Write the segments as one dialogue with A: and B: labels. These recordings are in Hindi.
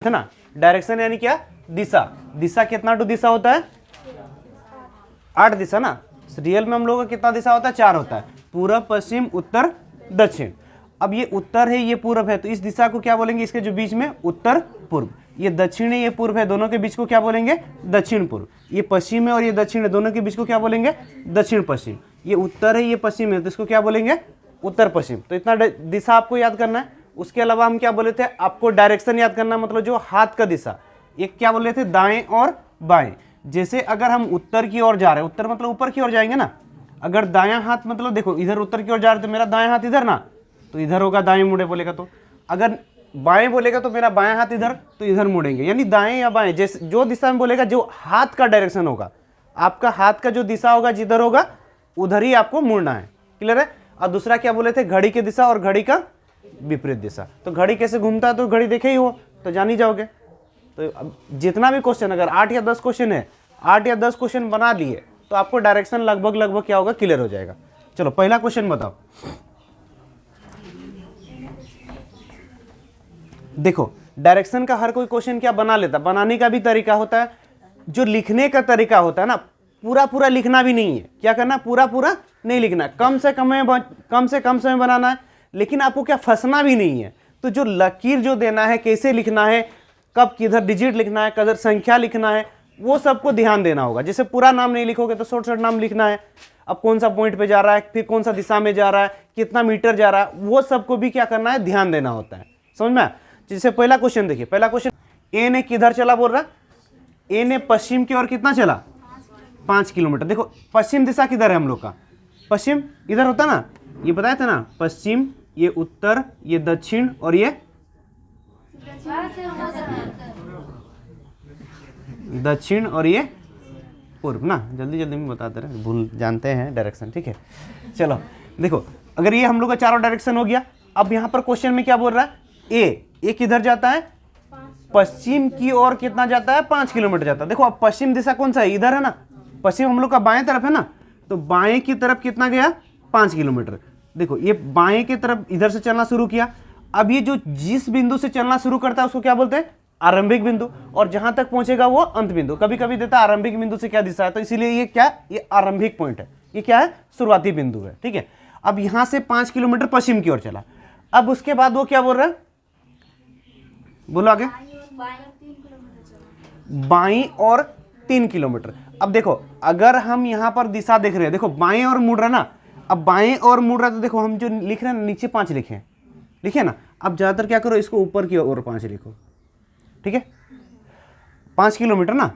A: है ना। डायरेक्शन यानी क्या, दिशा। दिशा कितना टू दिशा होता है, 8 दिशा ना। रियल में हम लोगों का कितना दिशा होता है, 4 होता है, पूरब पश्चिम उत्तर दक्षिण। अब ये उत्तर है ये पूर्व है, तो इस दिशा को क्या बोलेंगे, इसके जो बीच में उत्तर पूर्व। ये दक्षिण है ये पूर्व है, दोनों के बीच को क्या बोलेंगे, दक्षिण पूर्व। ये पश्चिम है और ये दक्षिण है, दोनों के बीच को क्या बोलेंगे, दक्षिण पश्चिम। ये उत्तर है ये पश्चिम है, तो इसको क्या बोलेंगे, उत्तर पश्चिम। तो इतना दिशा आपको याद करना है। उसके अलावा हम क्या बोले थे, आपको डायरेक्शन याद करना, मतलब जो हाथ का दिशा। एक क्या बोले थे, दाएं और बाएं। जैसे अगर हम उत्तर की ओर जा रहे हैं, उत्तर मतलब ऊपर की ओर जाएंगे ना, अगर दायां हाथ मतलब देखो इधर उत्तर की ओर जा रहे तो मेरा दायां हाथ इधर ना, तो इधर होगा दाएं मुड़े बोलेगा तो। अगर बाएं बोलेगा तो मेरा बायां हाथ इधर, तो इधर मुड़ेंगे। यानी दाएं या बाएं जैसे जो दिशा में बोलेगा, जो हाथ का डायरेक्शन होगा, आपका हाथ का जो दिशा होगा जिधर होगा उधर ही आपको मुड़ना है। क्लियर है। और दूसरा क्या बोले थे, घड़ी की दिशा और घड़ी का विपरीत दिशा। तो घड़ी कैसे घूमता है, तो घड़ी देखे ही हो तो जान ही जाओगे। तो अब जितना भी क्वेश्चन, अगर 8 या 10 क्वेश्चन है, 8 या 10 क्वेश्चन बना लिए तो आपको डायरेक्शन लगभग क्या होगा, क्लियर हो जाएगा। चलो पहला क्वेश्चन बताओ। देखो डायरेक्शन का हर कोई क्वेश्चन क्या बना लेता, बनाने का भी तरीका होता है, जो लिखने का तरीका होता है ना, पूरा लिखना भी नहीं है। क्या करना, पूरा नहीं लिखना, कम से कम समय बनाना है। लेकिन आपको क्या फंसना भी नहीं है। तो जो लकीर जो देना है, कैसे लिखना है, कब किधर डिजिट लिखना है, किधर संख्या लिखना है, वो सबको ध्यान देना होगा। जैसे पूरा नाम नहीं लिखोगे तो शॉर्ट नाम लिखना है। अब कौन सा पॉइंट पे जा रहा है, फिर कौन सा दिशा में जा रहा है, कितना मीटर जा रहा है, वो सबको भी क्या करना है, ध्यान देना होता है। समझ में। जैसे पहला क्वेश्चन देखिए, पहला क्वेश्चन, ए ने किधर चला बोल रहा, ए ने पश्चिम की ओर कितना चला, 5 किलोमीटर। देखो पश्चिम दिशा किधर है हम लोग का, पश्चिम इधर होता ना, ये बताया था ना, पश्चिम, ये उत्तर, ये दक्षिण और ये दक्षिण और ये पूर्व ना। जल्दी में बताते रहे, भूल जानते हैं डायरेक्शन, ठीक है। चलो देखो, अगर ये हम लोग का चारों डायरेक्शन हो गया। अब यहाँ पर क्वेश्चन में क्या बोल रहा है, ए किधर जाता है, पश्चिम की ओर कितना जाता है, 5 किलोमीटर जाता है। देखो अब पश्चिम दिशा कौन सा है, इधर है ना, पश्चिम हम लोग का बाएं तरफ है ना, तो बाएं की तरफ कितना गया, 5 किलोमीटर। देखो ये बाएं की तरफ इधर से चलना शुरू किया। अब ये जो जिस बिंदु से चलना शुरू करता है उसको क्या बोलते हैं, आरंभिक बिंदु, और जहां तक पहुंचेगा वो अंत बिंदु। कभी कभी देता है आरंभिक बिंदु से क्या दिशा है, तो इसीलिए ये क्या, ये आरंभिक पॉइंट है, ये क्या है, शुरुआती बिंदु है, ठीक है। अब यहां से 5 किलोमीटर पश्चिम की ओर चला। अब उसके बाद वो क्या बोल रहा है, बोलो आगे, बाईं और 3 किलोमीटर। अब देखो अगर हम यहां पर दिशा देख रहे हैं, देखो बाएं और मुड़ रहा ना, अब बाएं और मुड़ रहा, तो देखो हम जो लिख रहे हैं नीचे 5 लिखे ना। अब ज्यादातर क्या करो, इसको ऊपर की ओर 5 लिखो, ठीक है। 5 किलोमीटर ना,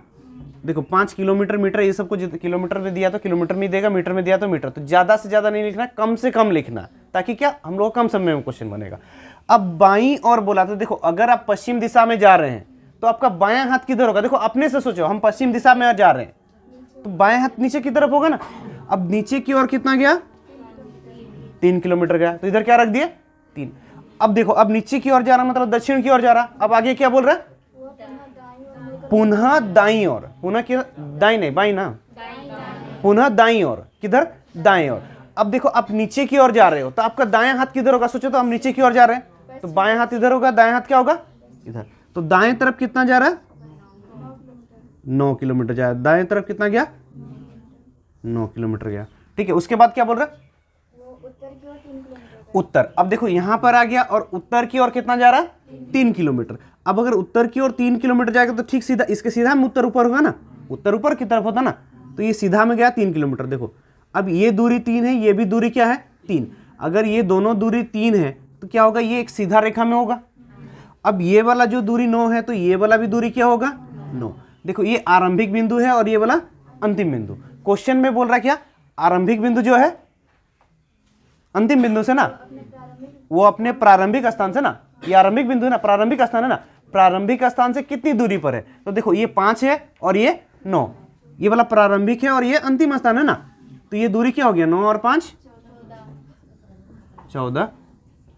A: देखो 5 किलोमीटर, मीटर, ये सबको किलोमीटर में दिया तो किलोमीटर में देगा, मीटर में दिया तो मीटर। तो ज्यादा से ज्यादा नहीं लिखना, कम से कम लिखना, ताकि क्या हम लोग कम समय में क्वेश्चन बनेगा। अब बाईं और बोला, तो देखो अगर आप पश्चिम दिशा में जा रहे हैं तो आपका बायां हाथ किधर होगा। देखो अपने से सोचो, हम पश्चिम दिशा में जा रहे हैं तो बायां हाथ नीचे की तरफ होगा ना। अब नीचे की ओर कितना गया, 3 किलोमीटर गया, तो इधर क्या रख दिया, 3। अब देखो अब नीचे की ओर जा रहा मतलब दक्षिण की ओर जा रहा। अब आगे क्या बोल रहा है, पुनः दाईं ओर, पुनः दाईं नहीं बाईं ना, पुनः दाईं ओर, किधर, दाएं ओर। अब देखो आप नीचे की ओर जा रहे हो तो आपका दायां हाथ किधर होगा, सोचो तो हम नीचे की ओर जा रहे हैं तो बाएं हाथ इधर होगा, दाएं हाथ क्या होगा, इधर। तो दाएं तरफ कितना जा रहा है, 9 किलोमीटर जा रहा है। दाएं तरफ कितना गया, 9 किलोमीटर गया, ठीक है। उसके बाद क्या बोल रहा है, उत्तर। अब देखो यहां पर आ गया और उत्तर की ओर कितना जा रहा है, 3 किलोमीटर। अब अगर उत्तर की ओर 3 किलोमीटर जाएगा तो ठीक सीधा, इसके सीधा में उत्तर ऊपर होगा ना, उत्तर ऊपर की तरफ होता ना, तो ये सीधा में गया 3 किलोमीटर। देखो अब ये दूरी 3 है, ये भी दूरी क्या है, 3। अगर ये दोनों दूरी 3 है तो क्या होगा, ये एक सीधा रेखा में होगा। अब ये वाला जो दूरी 9 है तो ये वाला भी दूरी क्या होगा, 9। देखो ये आरंभिक बिंदु है और ये वाला अंतिम बिंदु। क्वेश्चन में बोल रहा क्या, आरंभिक बिंदु जो है अंतिम बिंदु से ना, वो अपने प्रारंभिक स्थान से ना, ये आरंभिक बिंदु है ना, प्रारंभिक स्थान है ना, प्रारंभिक स्थान से कितनी दूरी पर है। तो देखो ये 5 है और ये 9, ये वाला प्रारंभिक है और ये अंतिम स्थान है ना, तो ये दूरी क्या हो गया, 9 और 5 14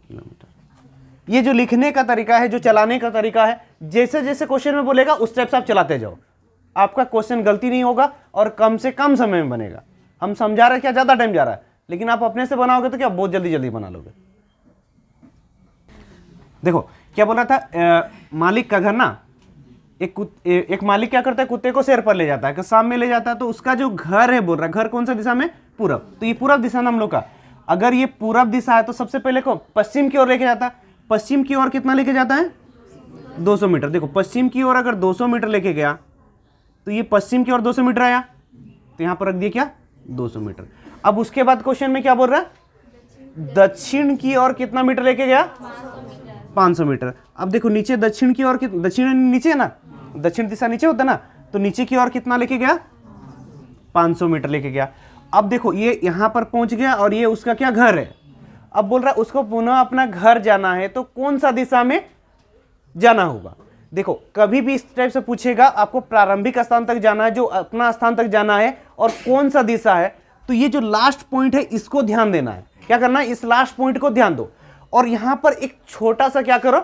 A: किलोमीटर। ये जो लिखने का तरीका है, जो चलाने का तरीका है, जैसे जैसे क्वेश्चन में बोलेगा उस टाइप से आप चलाते जाओ, आपका क्वेश्चन गलती नहीं होगा और कम से कम समय में बनेगा। हम समझा रहे हैं क्या, ज्यादा टाइम जा रहा है, लेकिन आप अपने से बनाओगे तो क्या बहुत जल्दी बना लोगे। देखो क्या बोल रहा था, मालिक का घर ना, एक मालिक क्या करता है, कुत्ते को सैर पर ले जाता है, कि शाम में ले जाता है, तो उसका जो घर है, बोल रहा है घर कौन सा दिशा में, पूरब, तो ये पूरब दिशा ना हम लोग का। अगर ये पूरब दिशा है तो सबसे पहले को पश्चिम की ओर लेके जाता है। पश्चिम की ओर कितना लेके जाता है, 200 मीटर। देखो पश्चिम की ओर अगर 200 मीटर लेके गया तो ये पश्चिम की ओर 200 मीटर आया, तो यहां पर रख दिया क्या, 200 मीटर। अब उसके बाद क्वेश्चन में क्या बोल रहा है, दक्षिण की ओर कितना मीटर लेके गया, 500 मीटर। अब देखो नीचे दक्षिण की ओर, दक्षिण नीचे है ना, दक्षिण दिशा नीचे होता है ना, तो नीचे की ओर कितना लेके गया, 500 मीटर लेके गया। अब देखो ये यहां पर पहुंच गया और ये उसका क्या घर है। अब बोल रहा है उसको पुनः अपना घर जाना है, तो कौन सा दिशा में जाना होगा। देखो कभी भी इस टाइप से पूछेगा, आपको प्रारंभिक स्थान तक जाना है, जो अपना स्थान तक जाना है, और कौन सा दिशा है, तो ये जो लास्ट पॉइंट है इसको ध्यान देना है। क्या करना है, इस लास्ट पॉइंट को ध्यान दो, और यहां पर एक छोटा सा क्या करो,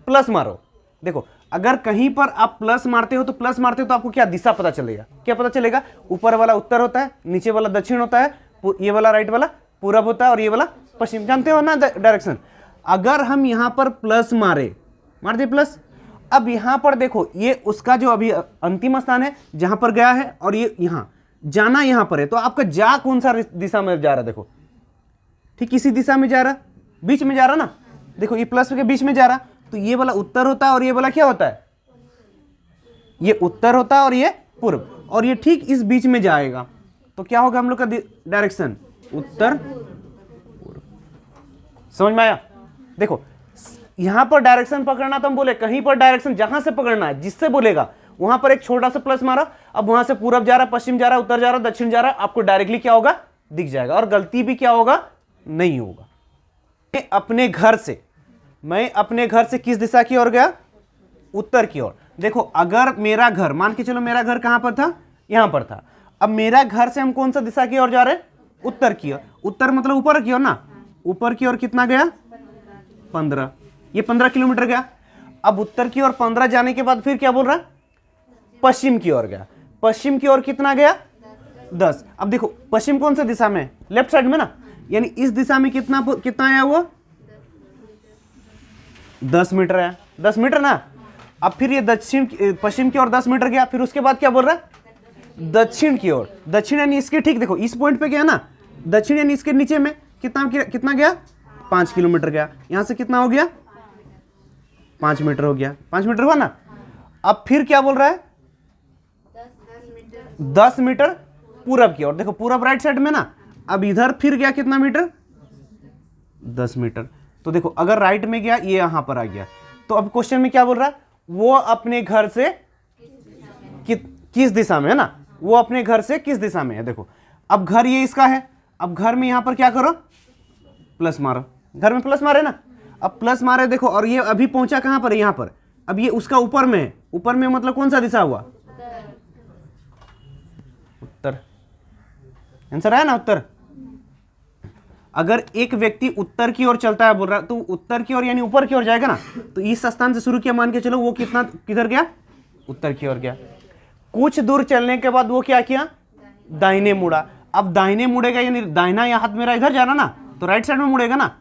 A: प्लस मारो। देखो अगर कहीं पर आप प्लस मारते हो, तो प्लस मारते हो तो आपको क्या दिशा पता चलेगा, क्या पता चलेगा, ऊपर वाला उत्तर होता है, नीचे वाला दक्षिण होता है, ये वाला राइट वाला पूरब होता है, और ये वाला पश्चिम, जानते हो ना डायरेक्शन। अगर हम यहां पर प्लस मार दे प्लस, अब यहां पर देखो ये उसका जो अभी अंतिम स्थान है जहां पर गया है, और ये यहां जाना यहां पर है, तो आपका जा कौन सा दिशा में जा रहा है, देखो ठीक इसी दिशा में जा रहा, बीच में जा रहा ना, देखो ये प्लस के बीच में जा रहा, तो ये वाला उत्तर होता है और ये वाला क्या होता है, ये उत्तर होता है और ये पूर्व, और ये ठीक इस बीच में जाएगा, तो क्या होगा हम लोग का डायरेक्शन, उत्तर पूर्व। समझ में आया। देखो यहां पर डायरेक्शन पकड़ना, तो हम बोले कहीं पर डायरेक्शन जहां से पकड़ना है, जिससे बोलेगा वहां पर एक छोटा सा प्लस मारा। अब वहां से पूरब जा रहा, पश्चिम जा रहा, उत्तर जा रहा, दक्षिण जा रहा, आपको डायरेक्टली क्या होगा, दिख जाएगा, और गलती भी क्या होगा, नहीं होगा। मैं अपने घर से किस दिशा की ओर गया, उत्तर की ओर। देखो अगर मेरा घर, मान के चलो मेरा घर कहां पर था, यहां पर था। अब मेरा घर से हम कौन सा दिशा की ओर जा रहे हैं, उत्तर की ओर। उत्तर मतलब ऊपर की ओर ना, ऊपर की ओर कितना गया, 15, ये 15 किलोमीटर गया। अब उत्तर की ओर 15 जाने के बाद फिर क्या बोल रहा है, पश्चिम की ओर गया। पश्चिम की ओर कितना गया, 10। अब देखो पश्चिम कौन सा दिशा में, लेफ्ट साइड में ना, यानी इस दिशा में कितना आया वो, 10 मीटर है, 10 मीटर ना। अब फिर ये पश्चिम की ओर 10 मीटर गया, फिर उसके बाद क्या बोल रहा है, दक्षिण की ओर। दक्षिण यानी इसके ठीक, देखो इस पॉइंट पे गया ना, दक्षिण यानी इसके नीचे में कितना गया, 5 किलोमीटर गया। यहां से कितना हो गया, 5 मीटर हो गया, 5 मीटर हुआ ना। अब फिर क्या बोल रहा है, 10 मीटर पूरब की ओर। देखो पूरब राइट साइड में ना, अब इधर फिर गया कितना मीटर, 10 मीटर। तो देखो अगर राइट में गया, ये यहां पर आ गया, तो अब क्वेश्चन में क्या बोल रहा है, वो अपने घर से किस दिशा में है ना, वो अपने घर से किस दिशा में है। देखो अब घर ये इसका है, अब घर में यहां पर क्या करो, प्लस मारो, घर में प्लस मारे ना, अब प्लस मारे देखो, और ये अभी पहुंचा कहां पर है, यहां पर। अब ये उसका ऊपर में है, ऊपर में मतलब कौन सा दिशा हुआ, उत्तर। आंसर है ना, उत्तर। अगर एक व्यक्ति उत्तर की ओर चलता है, बोल रहा है, तो उत्तर की ओर यानी ऊपर की ओर जाएगा ना, तो इस स्थान से शुरू किया, मान के चलो वो किधर गया, उत्तर की ओर गया। कुछ दूर चलने के बाद वो क्या किया, दाहिने मुड़ा। अब दाहिने मुड़ेगा यानी दाहिना हाथ मेरा इधर जा रहा ना, तो राइट साइड में मुड़ेगा ना।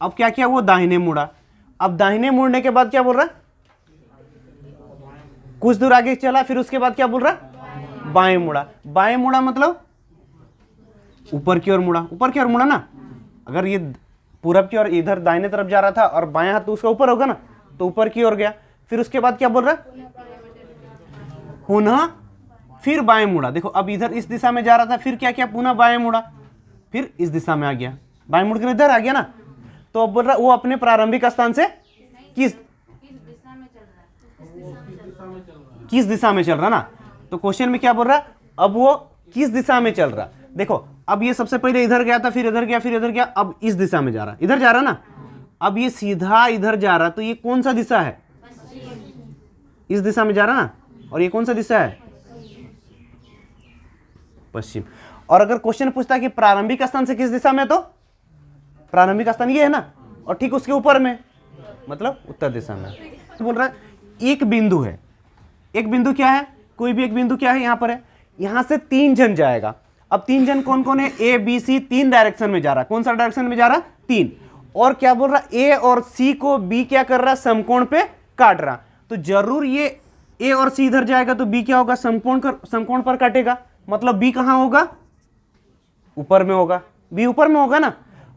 A: अब क्या किया, वो दाहिने मुड़ा। अब दाहिने मुड़ने के बाद क्या बोल रहा है, कुछ दूर आगे चला, फिर उसके बाद क्या बोल रहा है, बाएं मुड़ा। बाएं मुड़ा मतलब ऊपर की ओर मुड़ा, ऊपर की ओर मुड़ा ना। अगर ये पूरब की ओर इधर दाहिने तरफ जा रहा था और बाएं हाथ तो उसका ऊपर होगा ना, तो ऊपर की ओर गया। फिर उसके बाद क्या बोल रहा है, पुनः फिर बाएं मुड़ा। देखो अब इधर इस दिशा में जा रहा था, फिर क्या किया, पुनः बाएं मुड़ा, फिर इस दिशा में आ गया, बाएं मुड़ कर इधर आ गया ना। तो अब बोल रहा वो अपने प्रारंभिक स्थान से किस दिशा में चल रहा ना। तो क्वेश्चन में क्या बोल रहा, अब वो किस दिशा में चल रहा। देखो अब ये सबसे पहले इधर गया था, फिर इधर गया, फिर इधर गया, अब इस दिशा में जा रहा, इधर जा रहा ना। अब ये सीधा इधर जा रहा, तो ये कौन सा दिशा है, इस दिशा में जा रहा ना, और ये कौन सा दिशा है, पश्चिम। और अगर क्वेश्चन पूछता है कि प्रारंभिक स्थान से किस दिशा में, तो प्रारंभिक स्थान ये है ना, और ठीक उसके ऊपर में मतलब उत्तर दिशा में। तो बोल रहा है एक बिंदु है, एक बिंदु क्या है, कोई भी एक बिंदु क्या है, यहां पर है, यहां से 3 जन जाएगा। अब 3 जन कौन कौन है, ए बी सी, 3 डायरेक्शन में जा रहा है। कौन सा डायरेक्शन में जा रहा है, 3। और क्या बोल रहा, ए और सी को बी क्या कर रहा, समकोण पे काट रहा। तो जरूर ये ए और सी इधर जाएगा तो बी क्या होगा, समकोण पर काटेगा। मतलब बी कहां होगा, ऊपर में होगा। बी ऊपर में होगा ना,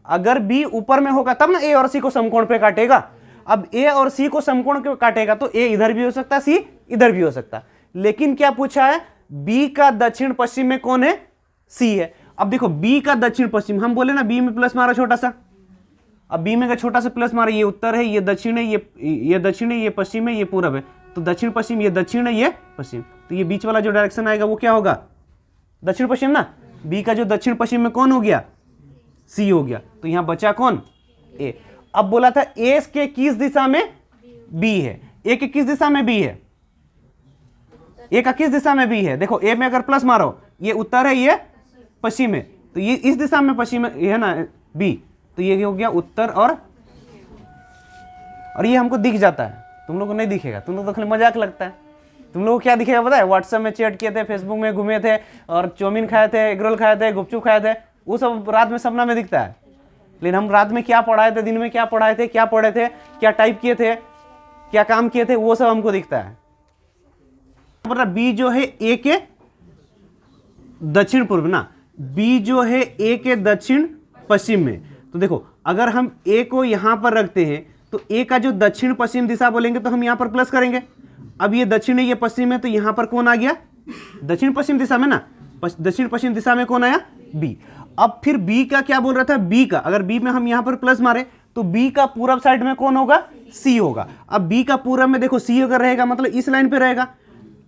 A: अगर बी ऊपर में होगा तब ना ए और सी को समकोण पे काटेगा। अब ए और सी को समकोण पे काटेगा तो ए इधर भी हो सकता है, सी इधर भी हो सकता है। लेकिन क्या पूछा है, बी का दक्षिण पश्चिम में कौन है, सी है। अब देखो बी का दक्षिण पश्चिम, हम बोले ना बी में प्लस मारा छोटा सा, अब बी में का छोटा सा प्लस मारा, ये उत्तर है, ये दक्षिण है, ये दक्षिण है, ये पश्चिम है, ये पूरब है। तो दक्षिण पश्चिम, ये दक्षिण है, ये पश्चिम, तो ये बीच वाला जो डायरेक्शन आएगा वो क्या होगा, दक्षिण पश्चिम ना। बी का जो दक्षिण पश्चिम में कौन हो गया, सी हो गया। तो यहां बचा कौन, ए। अब बोला था ए के किस दिशा में बी है, ए के किस दिशा में बी है, ए का किस दिशा में बी है। देखो ए में अगर प्लस मारो, ये उत्तर है, ये पश्चिम है, तो ये इस दिशा में पश्चिम है ना बी, तो ये हो गया उत्तर। और ये हमको दिख जाता है, तुम लोग को नहीं दिखेगा, तुम लोग तो खाली मजाक लगता है। तुम लोग को क्या दिखेगा पता है, व्हाट्सएप में चैट किए थे, फेसबुक में घूमे थे और चाउमीन खाए थे, एग रोल खाए थे, गुपचुप खाए थे, वो सब रात में सपना में दिखता है। लेकिन हम रात में क्या पढ़ाए थे, दिन में क्या पढ़ाए थे, क्या पढ़े थे, क्या टाइप किए थे, क्या काम किए थे, वो सब हमको दिखता है। बी जो है ए के दक्षिण पूर्व ना, बी जो है ए के दक्षिण पश्चिम में। तो देखो अगर हम ए को यहां पर रखते हैं तो ए का जो दक्षिण पश्चिम दिशा बोलेंगे तो हम यहां पर प्लस करेंगे। अब ये दक्षिण है, ये पश्चिम है, तो यहां पर कौन आ गया, दक्षिण पश्चिम दिशा में ना, दक्षिण पश्चिम दिशा में कौन आया, बी। अब फिर बी का क्या बोल रहा था, बी का अगर बी में हम यहां पर प्लस मारे तो बी का पूरब साइड में कौन होगा, सी होगा। अब बी का पूरब में देखो सी अगर रहेगा मतलब इस लाइन पे रहेगा,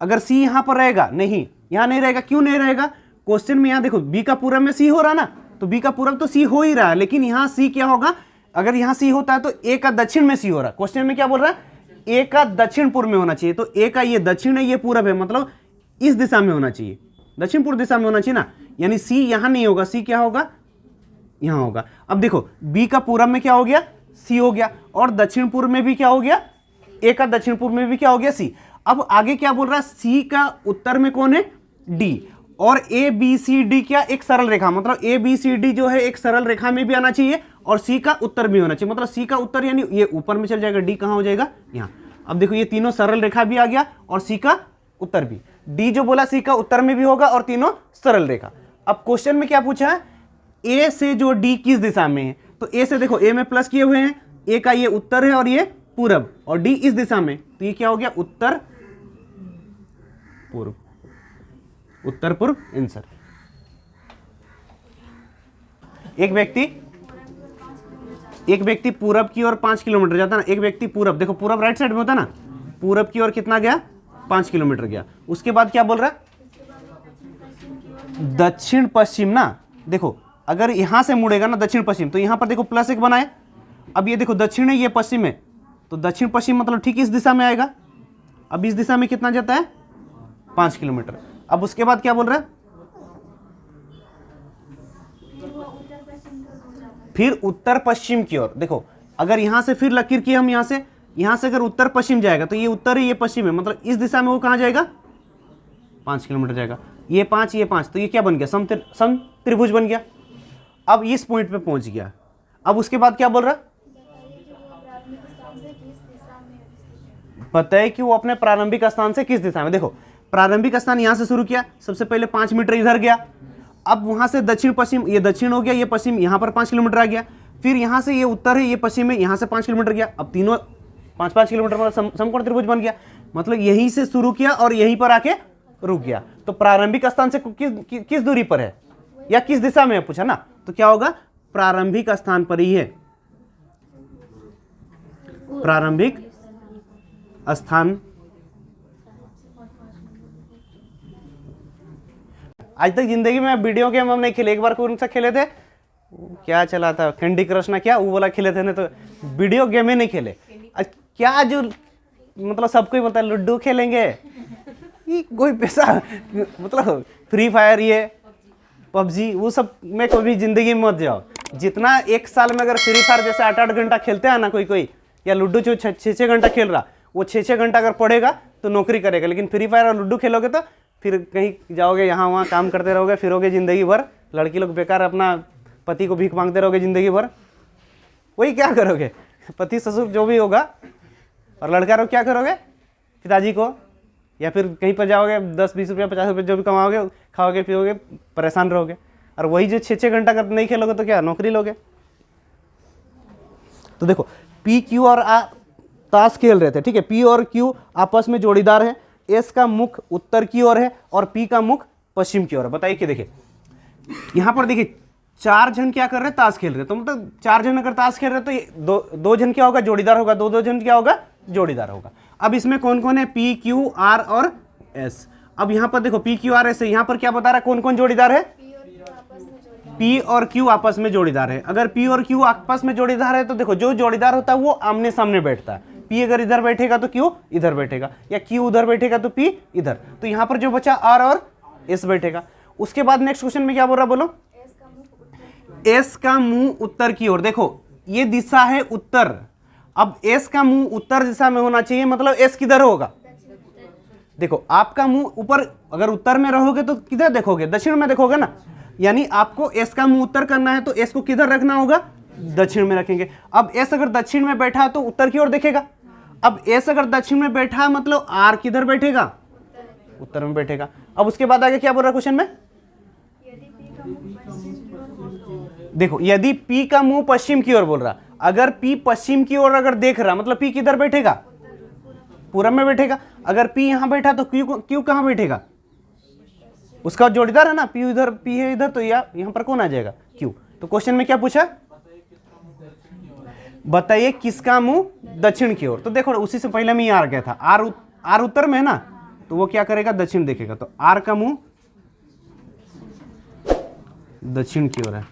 A: अगर सी यहां पर रहेगा, नहीं यहां नहीं रहेगा। क्यों नहीं रहेगा, क्वेश्चन में यहां देखो बी का पूरब में सी हो रहा ना, तो बी का पूरब तो सी हो ही रहा है, लेकिन यहां सी क्या होगा, अगर यहां सी होता है तो ए का दक्षिण में सी हो रहा है। क्वेश्चन में क्या बोल रहा है, ए का दक्षिण पूर्व में होना चाहिए, तो ए का ये दक्षिण है, ये पूरब है, मतलब इस दिशा में होना चाहिए, दक्षिण पूर्व दिशा में होना चाहिए ना। यानी सी यहां नहीं होगा, सी क्या होगा, यहां होगा। अब देखो बी का पूरब में क्या हो गया, सी हो गया, और दक्षिण पूर्व में भी क्या हो गया, ए का दक्षिण पूर्व में भी क्या हो गया, सी। अब आगे क्या बोल रहा है, सी का उत्तर में कौन है, डी, और ए बी सी डी क्या एक सरल रेखा, मतलब ए बी सी डी जो है एक सरल रेखा में भी आना चाहिए और सी का उत्तर भी होना चाहिए। मतलब सी का उत्तर यानी ये ऊपर में चल जाएगा, डी कहां हो जाएगा, यहाँ। अब देखो ये तीनों सरल रेखा भी आ गया और सी का उत्तर भी, डी जो बोला सी का उत्तर में भी होगा और तीनों सरल रेखा। अब क्वेश्चन में क्या पूछा है, ए से जो डी किस दिशा में है, तो ए से देखो ए में प्लस किए हुए हैं, ए का ये उत्तर है और ये पूरब, और डी इस दिशा में, तो ये क्या हो गया, उत्तर पूर्व, उत्तर पूर्व आंसर। एक व्यक्ति पूरब की ओर 5 किलोमीटर जाता ना, एक व्यक्ति पूरब, देखो पूरब राइट साइड में होता ना, पूरब की ओर कितना गया, 5 किलोमीटर गया। उसके बाद क्या बोल रहा है, दक्षिण पश्चिम ना, देखो अगर यहां से मुड़ेगा ना दक्षिण पश्चिम, तो यहां पर देखो +1 बनाए। अब ये देखो दक्षिण है, ये पश्चिम है, तो दक्षिण पश्चिम मतलब ठीक इस दिशा में आएगा। अब इस दिशा में कितना जाता है, 5 किलोमीटर। अब उसके बाद क्या बोल रहा है, फिर उत्तर पश्चिम की ओर। देखो अगर यहां से फिर लकीर की हम यहां से अगर उत्तर पश्चिम जाएगा तो ये उत्तर है, ये पश्चिम है, मतलब इस दिशा में वो कहां जाएगा, 5 किलोमीटर जाएगा। ये 5 ये 5, तो ये क्या बन गया, सम त्रिभुज बन गया। अब इस पॉइंट पे पहुंच गया। अब उसके बाद क्या बोल रहा, बताए कि वो अपने प्रारंभिक स्थान से किस दिशा में। देखो प्रारंभिक स्थान यहां से शुरू किया, सबसे पहले 5 मीटर इधर गया, अब वहां से दक्षिण पश्चिम, ये दक्षिण हो गया, ये पश्चिम, यहां पर 5 किलोमीटर आ गया, फिर यहां से ये उत्तर है, ये पश्चिम है, यहां से 5 किलोमीटर गया। अब तीनों 5-5 किलोमीटर मतलब समकोण त्रिभुज बन गया। मतलब यहीं से शुरू किया और यहीं पर आके रुक गया। तो प्रारंभिक स्थान से किस दूरी पर है या किस दिशा में है पूछा ना, तो क्या होगा, प्रारंभिक स्थान पर ही है, प्रारंभिक स्थान। आज तक जिंदगी में वीडियो गेम हम नहीं खेले, एक बार कौन सा खेले थे, क्या चला था, कैंडी क्रश ना क्या वो वाला खेले थे ना, तो वीडियो गेम ही नहीं खेले। क्या जो मतलब सबको ही बोलता है लूडो खेलेंगे, ये कोई पैसा मतलब फ्री फायर, ये पबजी, वो सब में कभी जिंदगी में मत जाओ। जितना एक साल में अगर फ्री फायर जैसे 8-8 घंटा खेलते हैं ना कोई, या लूडो जो 6-6 घंटा खेल रहा, वो 6-6 घंटा अगर पढ़ेगा तो नौकरी करेगा। लेकिन फ्री फायर और लूडो खेलोगे तो फिर कहीं जाओगे, यहाँ वहाँ काम करते रहोगे, फिरोगे जिंदगी भर। लड़की लोग बेकार अपना पति को भीख मांगते रहोगे जिंदगी भर। वही क्या करोगे, पति ससुर जो भी होगा, और लड़का लोग क्या करोगे, पिताजी को, या फिर कहीं पर जाओगे 10-20 रुपया 50 रुपये जो भी कमाओगे, खाओगे पियोगे, परेशान रहोगे। और वही जो 6-6 घंटा कर नहीं खेलोगे तो क्या नौकरी लोगे। तो देखो पी क्यू और ताश खेल रहे थे, ठीक है, पी और क्यू आपस में जोड़ीदार है, एस का मुख उत्तर की ओर है और पी का मुख पश्चिम की ओर है। बताइए कि देखिए यहां पर देखिए 4 जन क्या कर रहे हैं, ताश खेल रहे हैं। तो मतलब 4 जन अगर ताश खेल रहे हैं तो ये दो जन क्या होगा, जोड़ीदार होगा, दो जन क्या होगा, जोड़ीदार होगा। अब इसमें कौन कौन है, पी क्यू आर और एस। अब यहां पर देखो पी क्यू आर एस है, यहां पर क्या बता रहा है, कौन कौन जोड़ीदार है, पी और क्यू आपस में जोड़ीदार है। अगर पी और क्यू आपस में जोड़ीदार है तो देखो जो जोड़ीदार होता है वो आमने सामने बैठता है। पी अगर इधर बैठेगा तो क्यू इधर बैठेगा, या क्यू उधर बैठेगा तो पी इधर। तो यहां पर जो बचा आर और एस बैठेगा। उसके बाद नेक्स्ट क्वेश्चन में क्या बोल रहा, बोलो, एस का मुंह उत्तर की ओर। देखो ये दिशा है उत्तर, अब एस का मुंह उत्तर दिशा में होना चाहिए, मतलब एस किधर होगा, देखो आपका मुंह ऊपर, अगर उत्तर में रहोगे तो किधर देखोगे, दक्षिण में देखोगे ना। यानी आपको एस का मुंह उत्तर करना है तो एस को किधर रखना होगा, दक्षिण में रखेंगे। अब एस अगर दक्षिण में बैठा तो उत्तर की ओर देखेगा। अब एस अगर दक्षिण में बैठा मतलब आर किधर बैठेगा, उत्तर में बैठेगा। अब उसके बाद आगे क्या बोल रहा है क्वेश्चन में, देखो यदि पी का मुंह पश्चिम की ओर बोल रहा, अगर पी पश्चिम की ओर अगर देख रहा मतलब पी किधर बैठेगा, पूरब में बैठेगा। अगर पी यहां बैठा तो क्यू कहां बैठेगा, उसका जोड़ीदार है ना, पी इधर, पी है इधर, तो यहां पर कौन आ जाएगा, क्यू। तो क्वेश्चन में क्या पूछा, बताइए किसका मुंह दक्षिण की ओर। तो देखो उसी से पहले में आर गया था, आर उत्तर में है ना, तो वो क्या करेगा, दक्षिण देखेगा। तो आर का मुंह दक्षिण की ओर है।